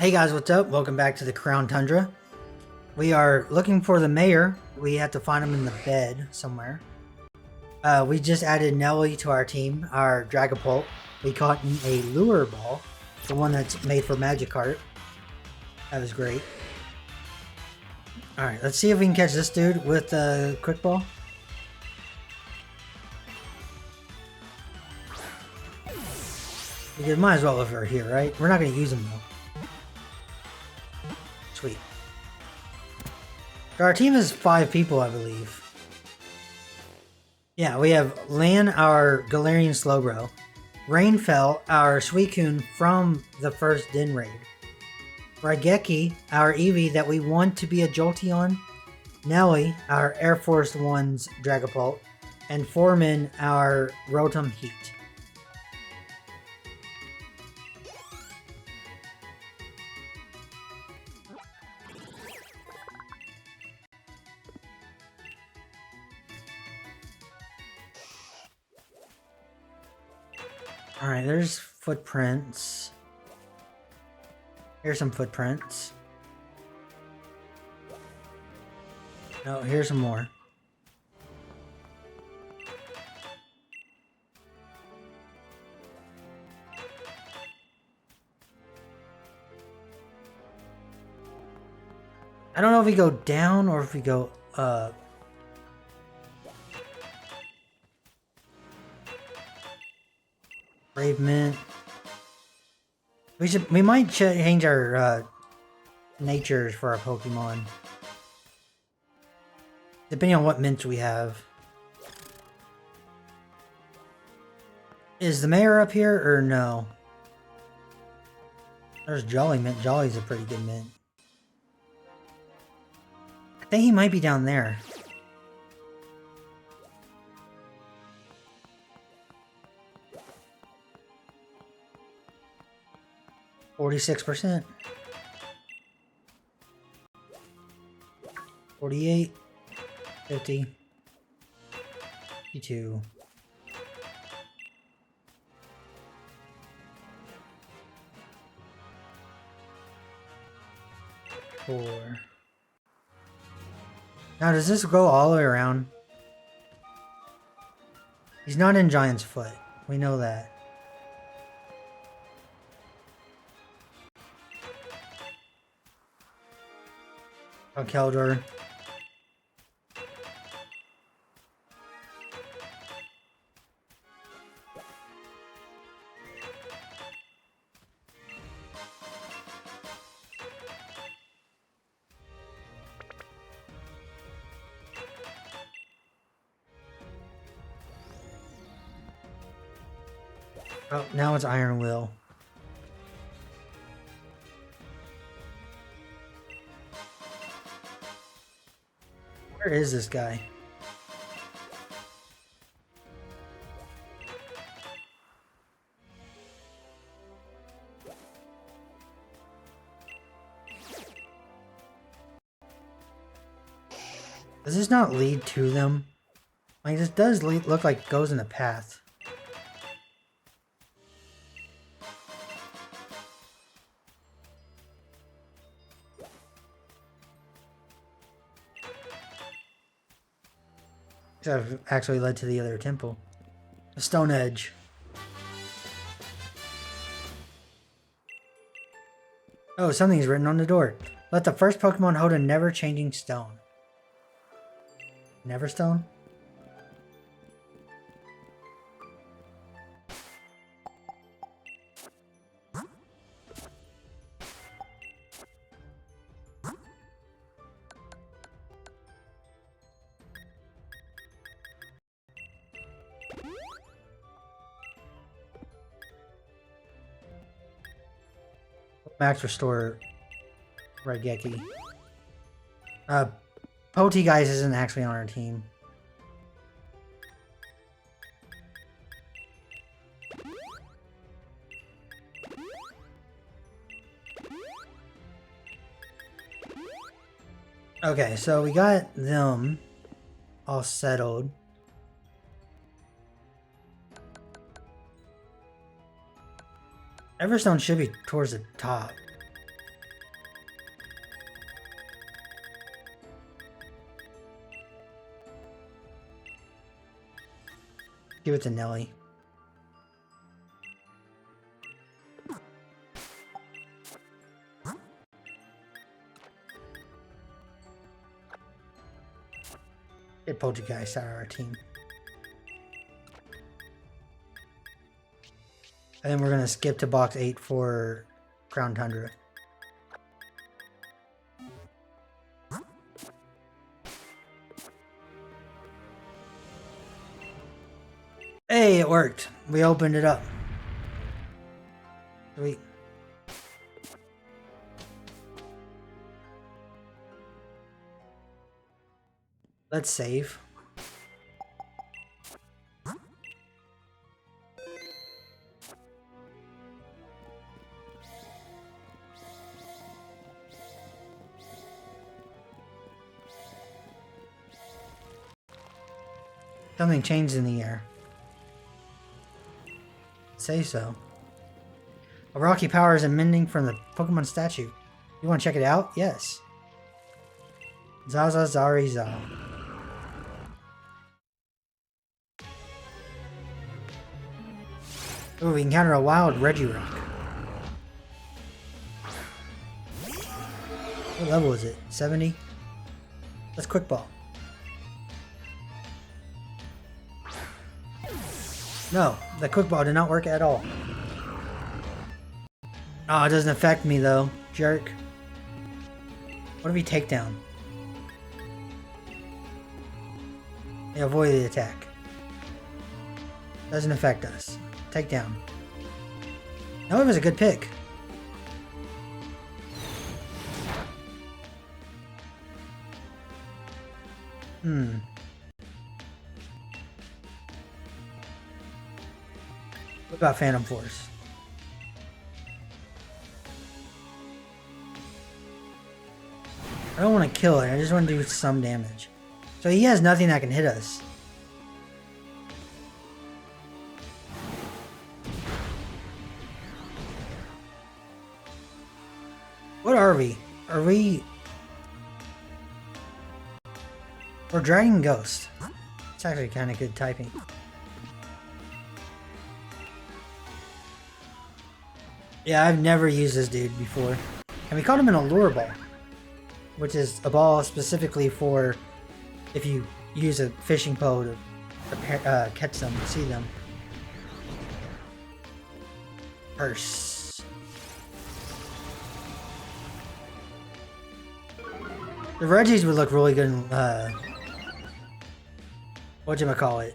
Hey guys, what's up? Welcome back to the Crown Tundra. We are looking for the mayor. We have to find him in the bed somewhere. We just added Nelly to our team, our Dragapult. We caught in a lure ball, the one that's made for Magikarp. That was great. Alright, let's see if we can catch this dude with the quick ball. We might as well if we're here, right? We're not going to use him though. Sweet. So our team is 5 people, I believe. Yeah, we have Lan, our Galarian Slowbro, Rainfell, our Suicune from the first Den raid, Raigeki, our Eevee that we want to be a Jolteon, Nelly, our Air Force One's Dragapult, and Foreman, our Rotom Heat. Alright, there's footprints. Here's some footprints. Oh, here's some more. I don't know if we go down or if we go up. Brave Mint. We might change our natures for our Pokemon. Depending on what mints we have. Is the mayor up here or no? There's Jolly Mint. Jolly's a pretty good mint. I think he might be down there. %. 48. 50. 52. 4. Now, does this go all the way around? He's not in Giant's Foot. We know that. Oh, Keldor. Oh, now it's Iron Will. Where is this guy? Does this not lead to them? Like, this does look like it goes in the path. I've actually led to the other temple. The Stone Edge. Oh, something's written on the door. Let the first Pokemon hold a never-changing stone. Neverstone? Max Restore Raigeki. Poti guys isn't actually on our team. Okay, so we got them all settled. Everstone should be towards the top. Give it to Nelly. Get Poltergeist out of our team. And then we're going to skip to box 8 for Crown Tundra. Hey, it worked. We opened it up. Sweet. Let's save. Something changed in the air. Say so. A rocky power is emitting from the Pokemon statue. You want to check it out? Yes. Zaza Zariza. Ooh, we encounter a wild Regirock. What level is it? 70? Let's Quick Ball. No, the Quick Ball did not work at all. Oh, it doesn't affect me though, jerk. What if we take down? Yeah, avoid the attack. Doesn't affect us. Take down. No, it was a good pick. What about Phantom Force? I don't want to kill it, I just want to do some damage. So he has nothing that can hit us. What are we? Are we... We're Dragon Ghost. It's actually kind of good typing. Yeah, I've never used this dude before. And we caught him in a lure ball. Which is a ball specifically for if you use a fishing pole to catch them, see them. Purse. The Reggies would look really good in, whatchamacallit,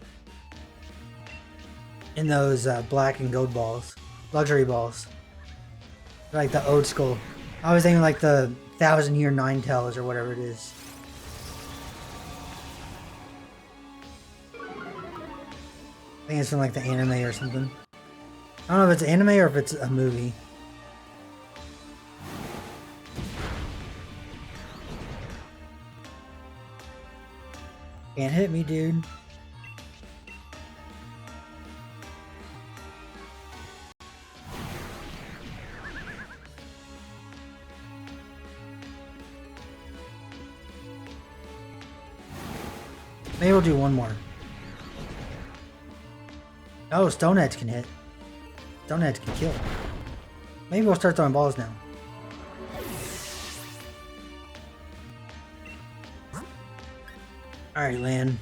in those black and gold balls. Luxury balls. Like the old school. I was thinking like the 1000-year Ninetales or whatever it is. I think it's from like the anime or something. I don't know if it's anime or if it's a movie. Can't hit me, dude. Maybe we'll do one more. Oh, Stone Edge can hit. Stone Edge can kill. Maybe we'll start throwing balls now. Alright, land.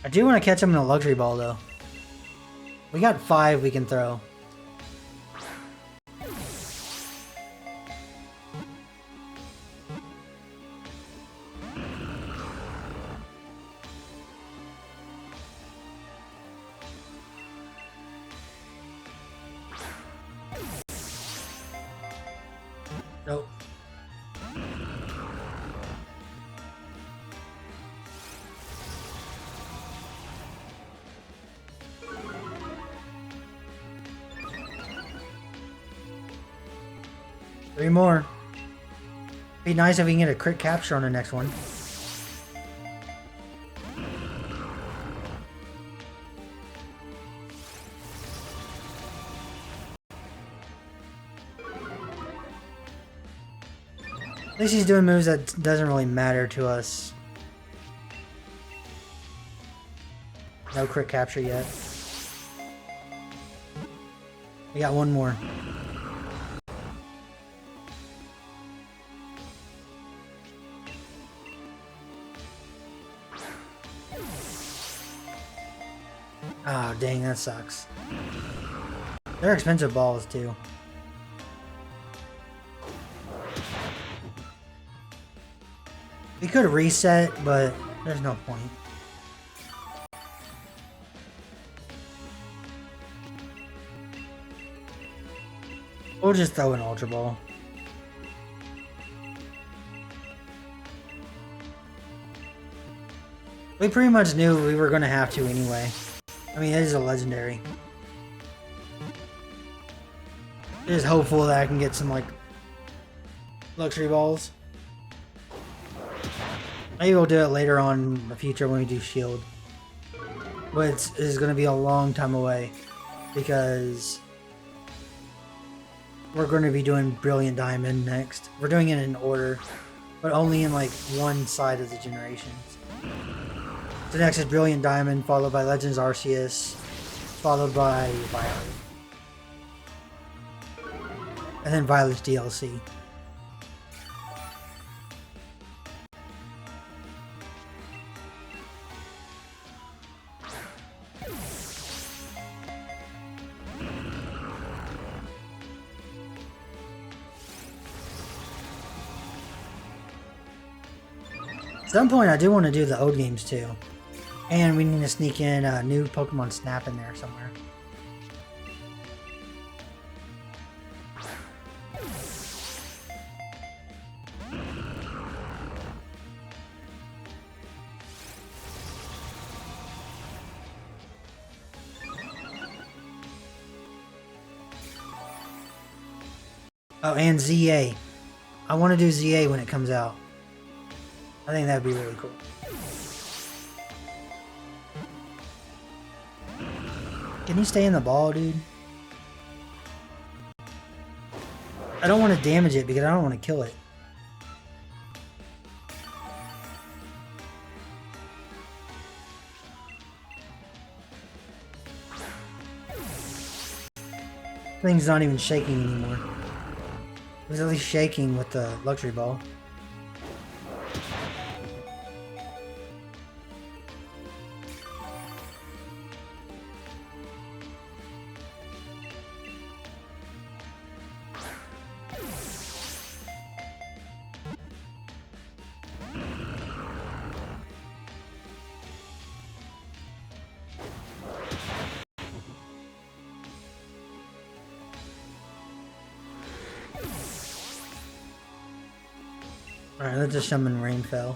I do want to catch him in a luxury ball, though. We got 5 we can throw. Nope. Three more. Be nice if we can get a crit capture on the next one. least he's doing moves that doesn't really matter to us. No crit capture yet. We got one more. Oh, dang, that sucks. They're expensive balls, too. We could reset, but there's no point. We'll just throw an Ultra Ball. We pretty much knew we were going to have to anyway. I mean, it is a legendary. Just hopeful that I can get some, like, luxury balls. Maybe we'll do it later on in the future when we do Shield. But it's going to be a long time away. Because we're going to be doing Brilliant Diamond next. We're doing it in order. But only in, like, one side of the generations. The next is Brilliant Diamond, followed by Legends Arceus, followed by Violet. And then Violet's DLC. At some point I do want to do the old games too. And we need to sneak in a new Pokemon Snap in there somewhere. Oh, and ZA. I want to do ZA when it comes out. I think that'd be really cool. Can you stay in the ball, dude? I don't want to damage it because I don't want to kill it. Thing's not even shaking anymore. It was at least shaking with the luxury ball. Alright, let's just summon Rainfell.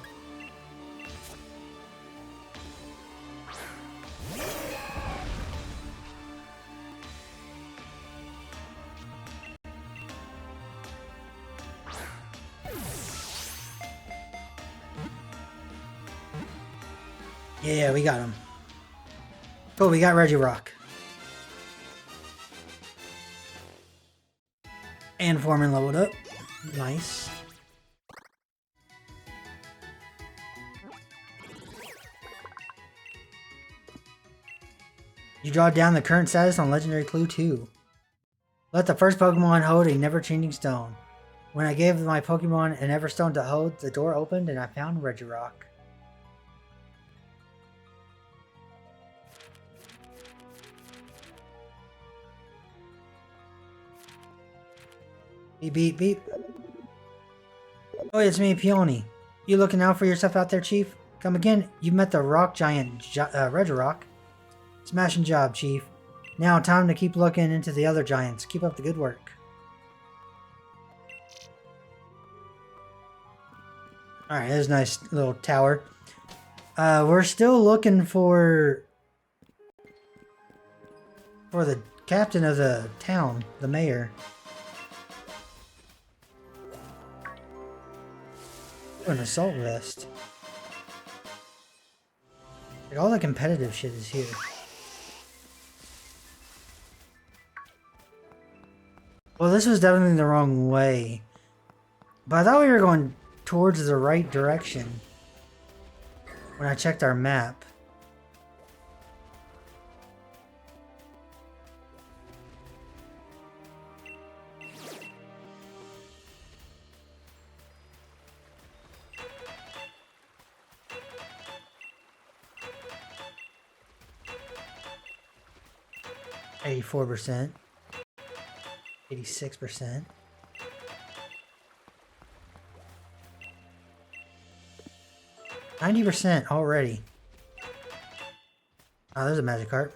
Yeah, we got him. Cool, we got Regirock. And Foreman leveled up. Nice. You draw down the current status on Legendary Clue 2. Let the first Pokemon hold a never-changing stone. When I gave my Pokemon an Everstone to hold, the door opened and I found Regirock. Beep, beep, beep. Oh, it's me, Peony. You looking out for yourself out there, Chief? Come again. You've met the rock giant, Regirock. Smashing job, Chief. Now, time to keep looking into the other giants. Keep up the good work. Alright, there's a nice little tower. We're still looking for the captain of the town, the mayor. An assault vest. Like, all the competitive shit is here. Well, this was definitely the wrong way. But I thought we were going towards the right direction when I checked our map. %, 86%. %, already. Oh, there's a magic card.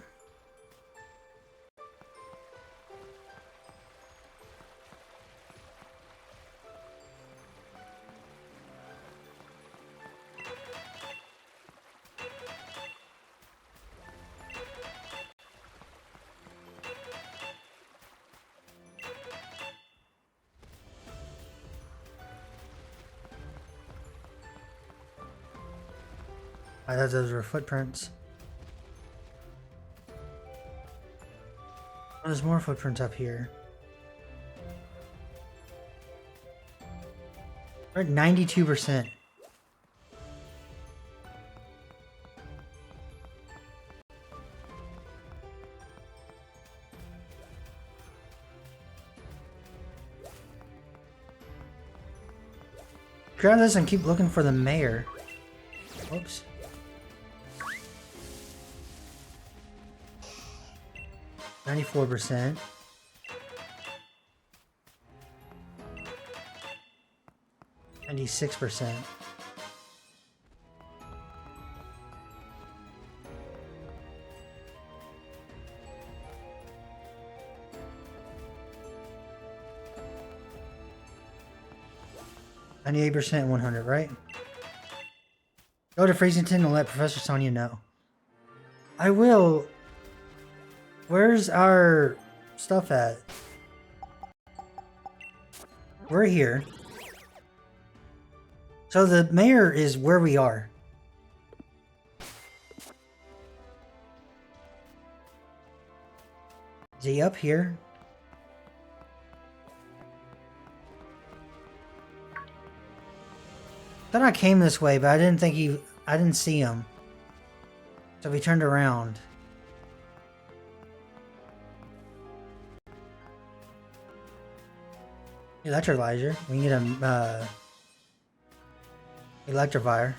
I thought those were footprints. Oh, there's more footprints up here. We're at 92%. Grab this and keep looking for the mayor. Oops. %. 96%. %, 100, right? Go to Freezington and let Professor Sonia know. I will. Where's our stuff at? We're here. So the mayor is where we are. Is he up here? Thought I came this way, but I didn't think I didn't see him. So we turned around. Electrolyzer. We can get a Electivire.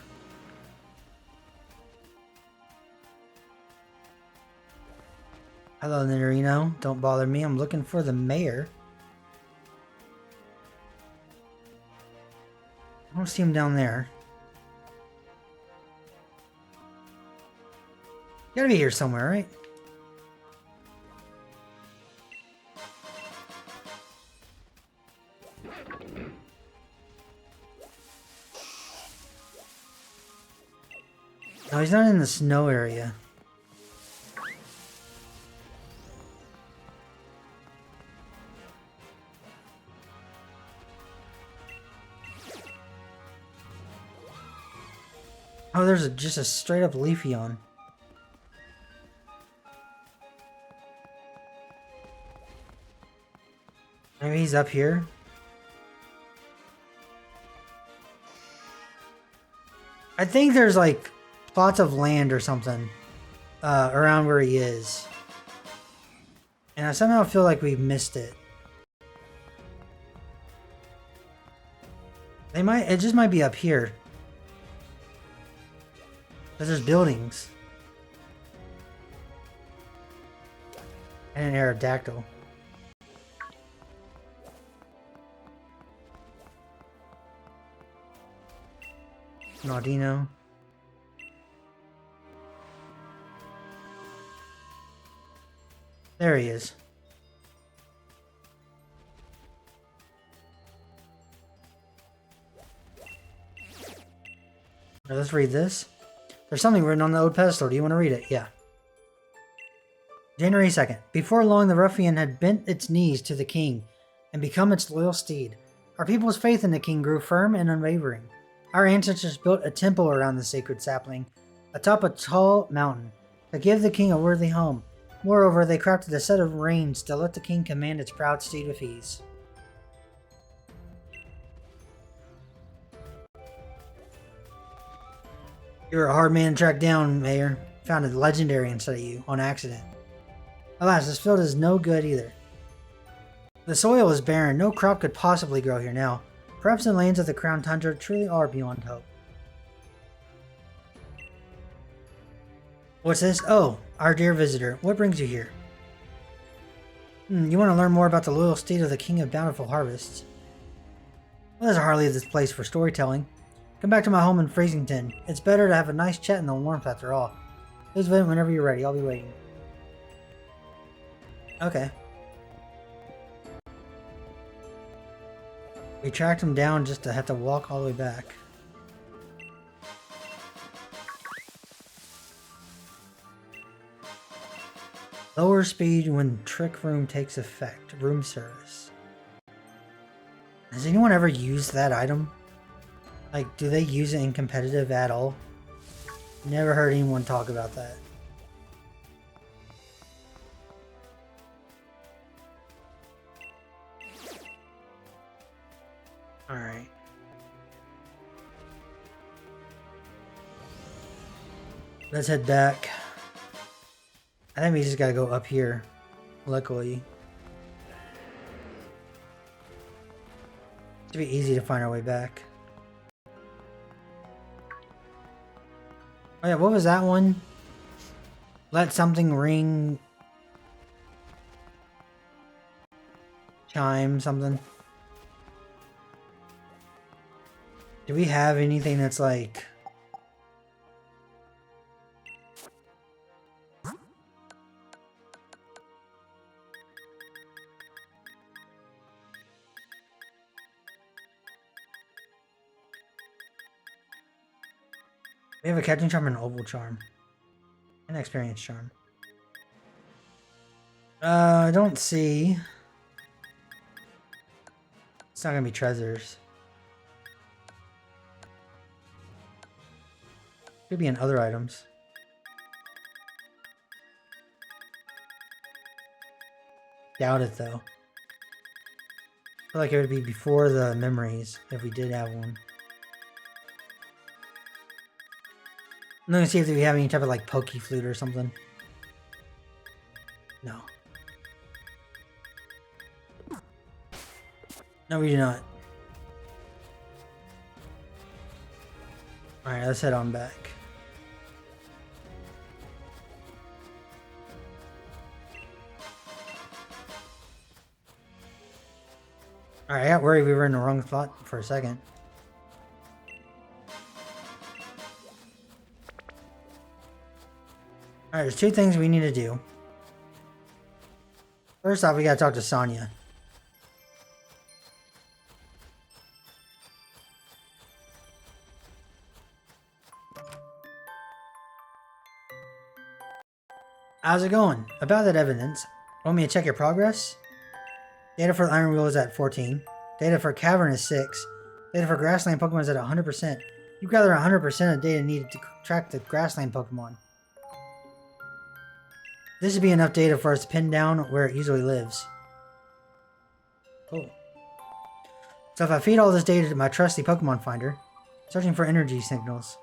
Hello, Nidorino. Don't bother me. I'm looking for the mayor. I don't see him down there. Gotta be here somewhere, right? No, he's not in the snow area. Oh, there's just a straight up Leafeon. Maybe he's up here. I think there's like plots of land or something around where he is. And I somehow feel like we missed it. It just might be up here. Because there's buildings. And an Aerodactyl. Naudino. There he is. Now let's read this. There's something written on the old pedestal. Do you want to read it? Yeah. January 2nd. Before long, the ruffian had bent its knees to the king and become its loyal steed. Our people's faith in the king grew firm and unwavering. Our ancestors built a temple around the sacred sapling, atop a tall mountain, to give the king a worthy home. Moreover, they crafted a set of reins to let the king command its proud steed with ease. You're a hard man to track down, Mayor. Found a legendary instead of you, on accident. Alas, this field is no good either. The soil is barren, no crop could possibly grow here now. Perhaps the lands of the Crown Tundra truly are beyond hope. What's this? Oh, our dear visitor. What brings you here? You want to learn more about the loyal state of the King of Bountiful Harvests? Well, there's hardly this place for storytelling. Come back to my home in Freezington. It's better to have a nice chat in the warmth after all. Please visit whenever you're ready. I'll be waiting. Okay. We tracked him down just to have to walk all the way back. Lower speed when Trick Room takes effect. Room service. Has anyone ever used that item? Like, do they use it in competitive at all? Never heard anyone talk about that. Alright. Let's head back. I think we just gotta go up here. Luckily. Should be easy to find our way back. Oh yeah, what was that one? Let something ring. Chime something. Do we have anything that's like... We have a catching charm and an oval charm. An experience charm. I don't see... It's not gonna be treasures. Could be in other items. Doubt it though. I feel like it would be before the memories if we did have one. I'm gonna see if we have any type of like Poke Flute or something. No. No, we do not. Alright, let's head on back. Alright, I got worried we were in the wrong spot for a second. Alright, there's two things we need to do. First off, we gotta talk to Sonya. How's it going? About that evidence, want me to check your progress? Data for Iron Wheel is at 14. Data for Cavern is 6. Data for Grassland Pokemon is at 100%. You gather 100% of data needed to track the Grassland Pokemon. This would be enough data for us to pin down where it usually lives. Cool. So if I feed all this data to my trusty Pokemon finder, searching for energy signatures.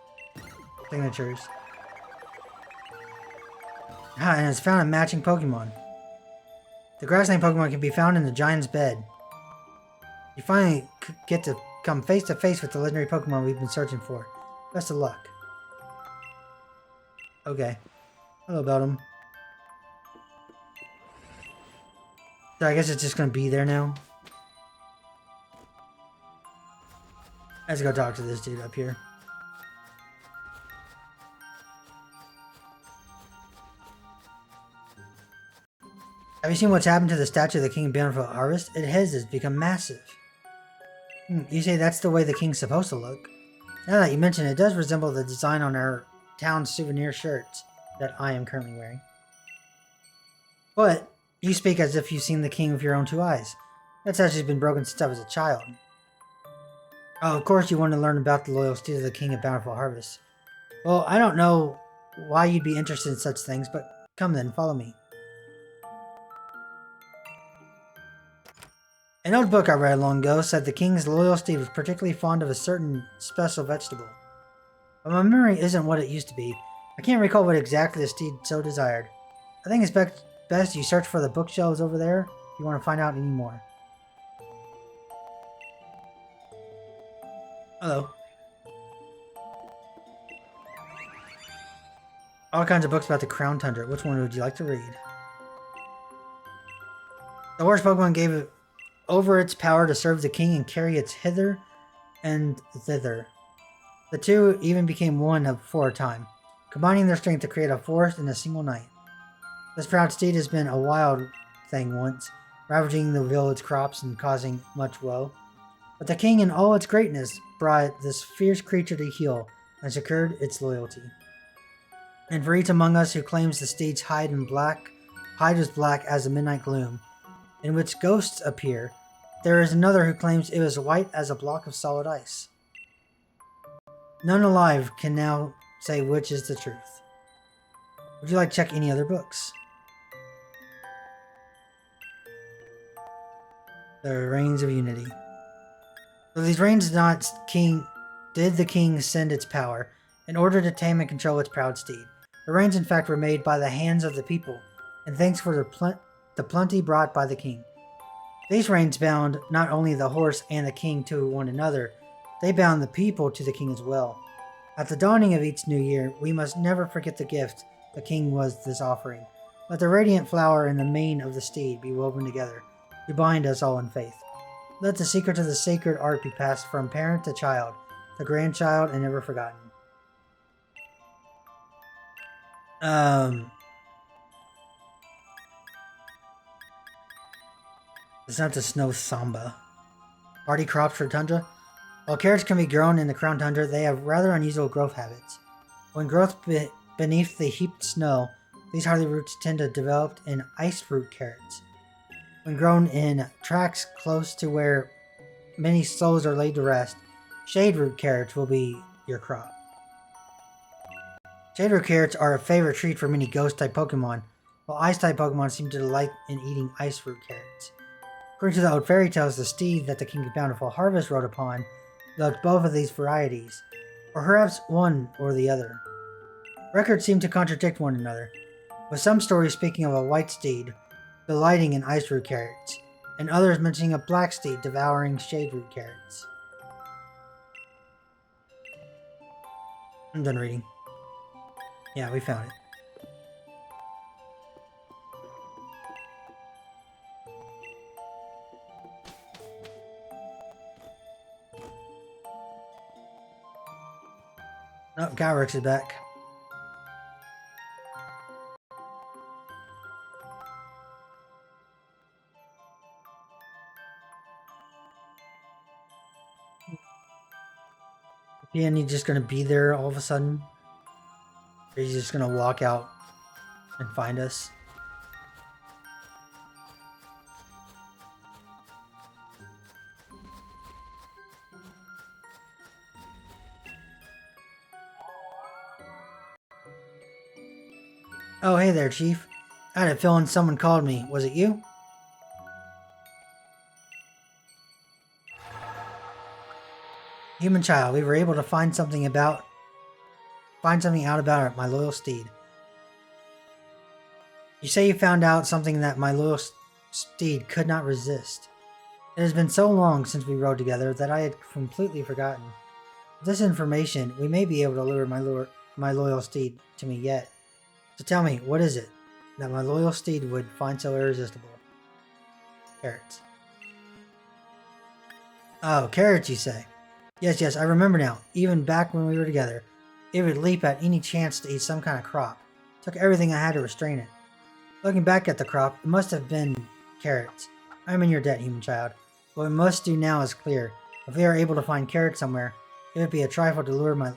And it's found a matching Pokemon. The Grassland Pokemon can be found in the Giant's Bed. You finally get to come face to face with the legendary Pokemon we've been searching for. Best of luck. Okay. Hello, Beldum. So I guess it's just gonna be there now. Let's go talk to this dude up here. Have you seen what's happened to the statue of the King of Bountiful Harvest? It has become massive. You say that's the way the king's supposed to look. Now that you mention it, it does resemble the design on our town's souvenir shirts that I am currently wearing. But you speak as if you've seen the king with your own two eyes. That statue's been broken since I was a child. Oh, of course you want to learn about the loyalty of the King of Bountiful Harvest. Well, I don't know why you'd be interested in such things, but come then, follow me. An old book I read long ago said the king's loyalty was particularly fond of a certain special vegetable. But my memory isn't what it used to be. I can't recall what exactly the steed so desired. I think it's best you search for the bookshelves over there if you want to find out any more. Hello. All kinds of books about the Crown Tundra. Which one would you like to read? The horse Pokemon gave it over its power to serve the king and carry it hither and thither. The two even became one for a time, combining their strength to create a forest in a single night. This proud steed has been a wild thing once, ravaging the village crops and causing much woe. But the king in all its greatness brought this fierce creature to heel and secured its loyalty. And for each among us who claims the steed's hide is black as the midnight gloom, in which ghosts appear, there is another who claims it was white as a block of solid ice. None alive can now say which is the truth. Would you like to check any other books? The Reigns of Unity. So these reigns did the king send its power in order to tame and control its proud steed. The reins, in fact, were made by the hands of the people, and thanks for the plenty brought by the king. These reins bound not only the horse and the king to one another, they bound the people to the king as well. At the dawning of each new year, we must never forget the gift the king was this offering. Let the radiant flower and the mane of the steed be woven together to bind us all in faith. Let the secret of the sacred art be passed from parent to child, to grandchild, and never forgotten. It's not the snow samba. Party crops for Tundra? While carrots can be grown in the Crown Tundra, they have rather unusual growth habits. When growth beneath the heaped snow, these hardy roots tend to develop in ice root carrots. When grown in tracts close to where many souls are laid to rest, shade root carrots will be your crop. Shade root carrots are a favorite treat for many ghost-type Pokemon, while ice-type Pokemon seem to delight in eating ice root carrots. According to the old fairy tales, the steed that the King of Bountiful Harvest rode upon loved both of these varieties, or perhaps one or the other. Records seem to contradict one another, with some stories speaking of a white steed delighting in ice root carrots, and others mentioning a black steed devouring shade root carrots. I'm done reading. Yeah, we found it. Oh, Gyrix is back. And he's just gonna be there all of a sudden? Or he's just gonna walk out and find us? Oh, hey there, Chief. I had a feeling someone called me. Was it you? Human child, we were able to find something out about my loyal steed. You say you found out something that my loyal steed could not resist. It has been so long since we rode together that I had completely forgotten. With this information, we may be able to lure my loyal steed to me yet. So tell me, what is it that my loyal steed would find so irresistible? Carrots. Oh, carrots, you say? Yes, I remember now. Even back when we were together, it would leap at any chance to eat some kind of crop. It took everything I had to restrain it. Looking back at the crop, it must have been carrots. I am in your debt, human child. What we must do now is clear. If we are able to find carrots somewhere, it would be a trifle to lure my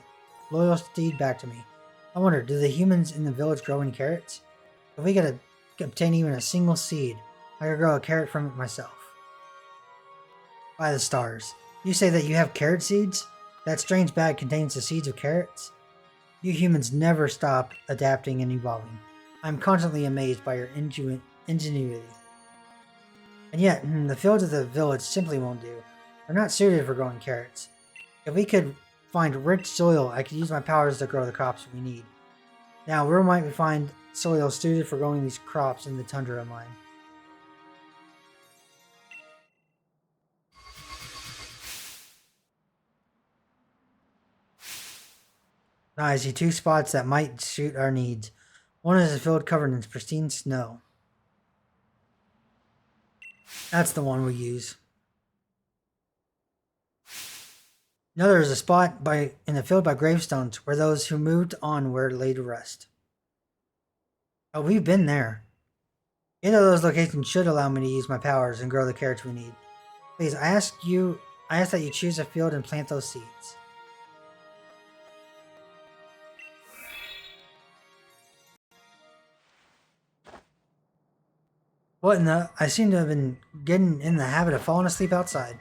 loyal steed back to me. I wonder, do the humans in the village grow any carrots? If we could obtain even a single seed, I could grow a carrot from it myself. By the stars. You say that you have carrot seeds? That strange bag contains the seeds of carrots? You humans never stop adapting and evolving. I'm constantly amazed by your ingenuity. And yet, the fields of the village simply won't do. They're not suited for growing carrots. If we could find rich soil, I can use my powers to grow the crops we need. Now, where might we find soil suited for growing these crops in the Tundra mine? Now, I see 2 spots that might suit our needs. One is a field covered in pristine snow. That's the one we use. Another is a spot in the field by gravestones where those who moved on were laid to rest. Oh, we've been there. Either of those locations should allow me to use my powers and grow the carrots we need. Please, I ask that you choose a field and plant those seeds. What in the? I seem to have been getting in the habit of falling asleep outside.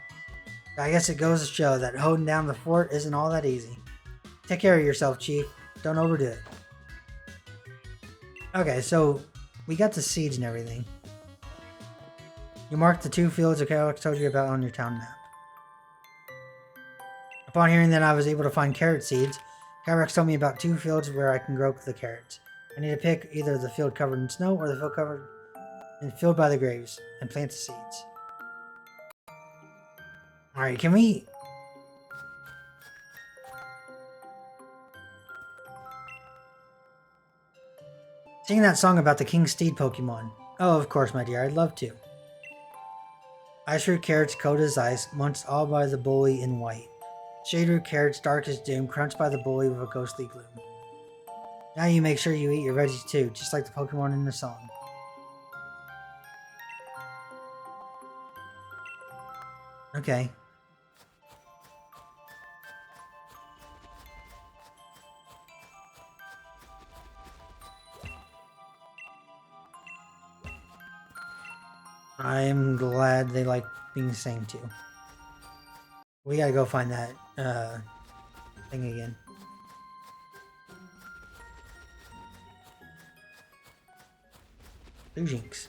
I guess it goes to show that holding down the fort isn't all that easy. Take care of yourself, Chief. Don't overdo it. Okay, so we got the seeds and everything. You marked the 2 fields I told you about on your town map. Upon hearing that I was able to find carrot seeds, Kyrex told me about 2 fields where I can grow the carrots. I need to pick either the field covered in snow or the field covered and filled by the graves and plant the seeds. Alright, can we... Sing that song about the King Steed Pokemon. Oh, of course, my dear, I'd love to. Ice Root carrots cold as ice, munched all by the bully in white. Shade Root carrots dark as doom, crunched by the bully with a ghostly gloom. Now you make sure you eat your veggies too, just like the Pokemon in the song. Okay. I'm glad they like being sang to. We gotta go find that thing again. Jinx.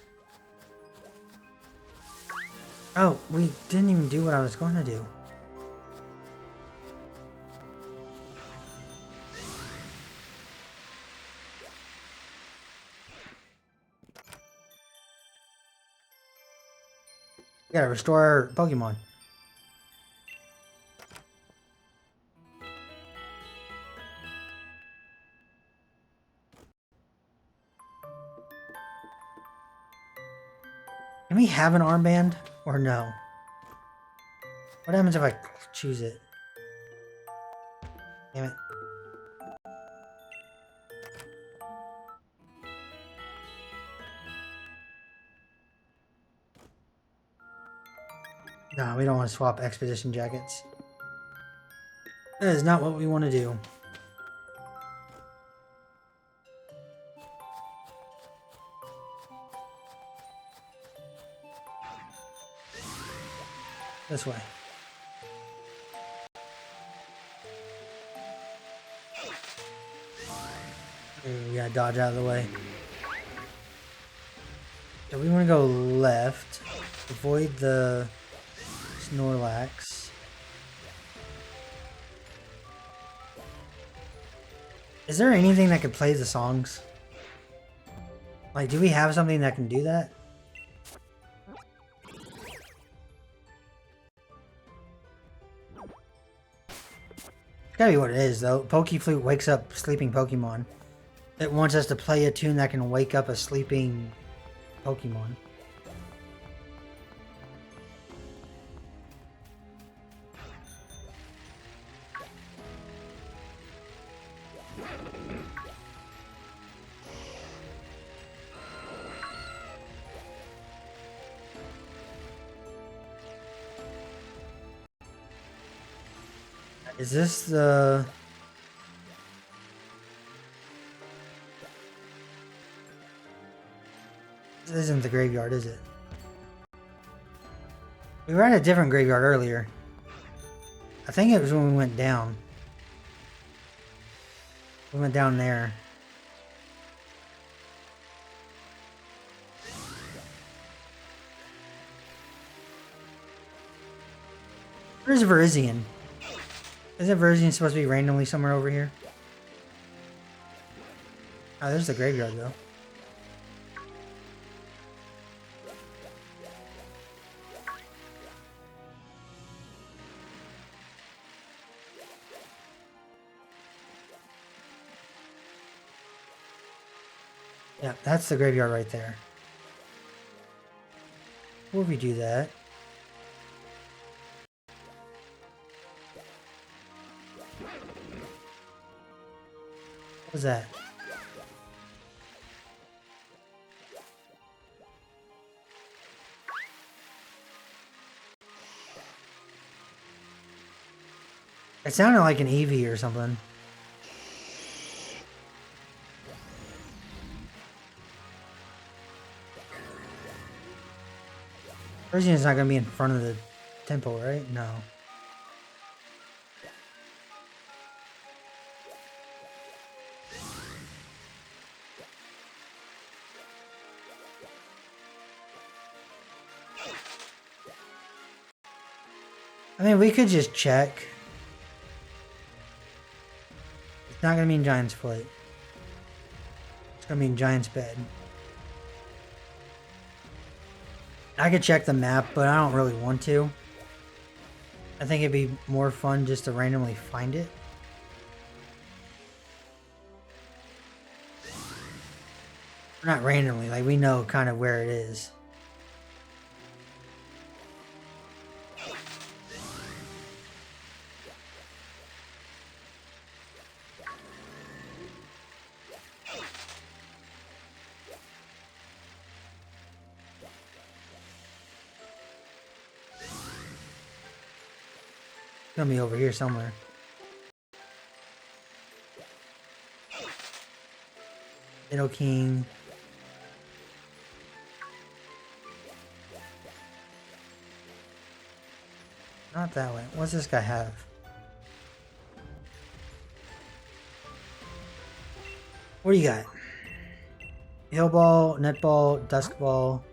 Oh, we didn't even do what I was going to do. We gotta restore our Pokemon. Can we have an armband or no? What happens if I choose it? Damn it. No, we don't want to swap expedition jackets. That is not what we want to do. This way. Ooh, we gotta dodge out of the way. So we want to go left. Avoid the Snorlax. Is there anything that could play the songs? Like, do we have something that can do that? It's gotta be what it is, though. Pokeflute wakes up sleeping Pokemon. It wants us to play a tune that can wake up a sleeping Pokemon. Is this the... This isn't the graveyard, is it? We were at a different graveyard earlier. I think it was when we went down. We went down there. Where's Verizian? Isn't Verzian supposed to be randomly somewhere over here? Oh, there's the graveyard though. Yeah, that's the graveyard right there. Will we do that? What was that? It sounded like an Eevee or something. Persian's not going to be in front of the temple, right? No. I mean, we could just check. It's not going to mean Giant's Foot. It's going to mean Giant's Bed. I could check the map, but I don't really want to. I think it'd be more fun just to randomly find it. Not randomly, like we know kind of where it is. It's gonna be over here somewhere. Middle King. Not that way. What's this guy have? What do you got? Hill Ball, Net Ball, Dusk Ball.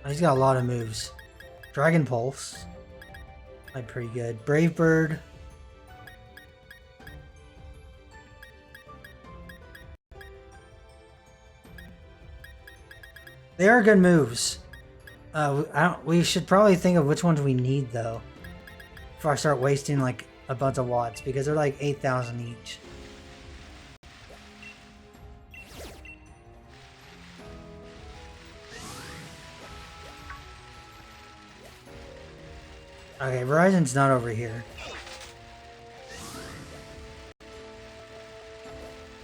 Oh, he's got a lot of moves. Dragon Pulse. Like pretty good. Brave Bird. They are good moves. We should probably think of which ones we need though, before I start wasting like a bunch of watts, because they're like 8,000 each. Okay, Verizon's not over here.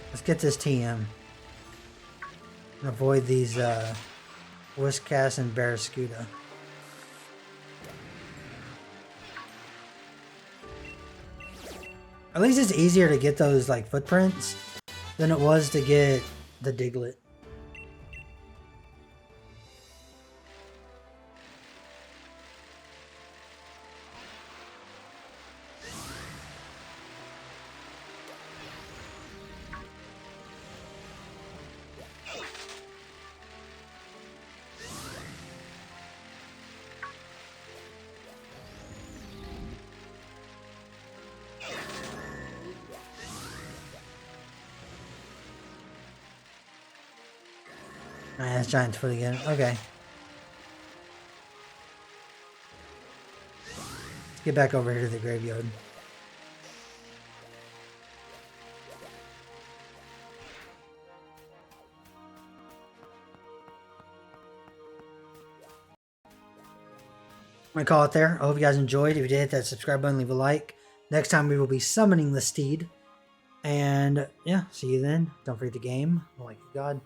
Let's get this TM. And avoid these Whiscash and Barraskewda. At least it's easier to get those like footprints than it was to get the Diglett. Alright, that's Giant's Foot again. Okay. Let's get back over here to the graveyard. I'm gonna call it there. I hope you guys enjoyed. If you did, hit that subscribe button, leave a like. Next time we will be summoning the steed. And yeah, see you then. Don't forget the game. Like God.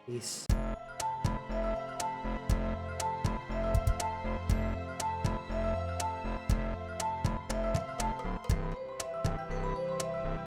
Peace.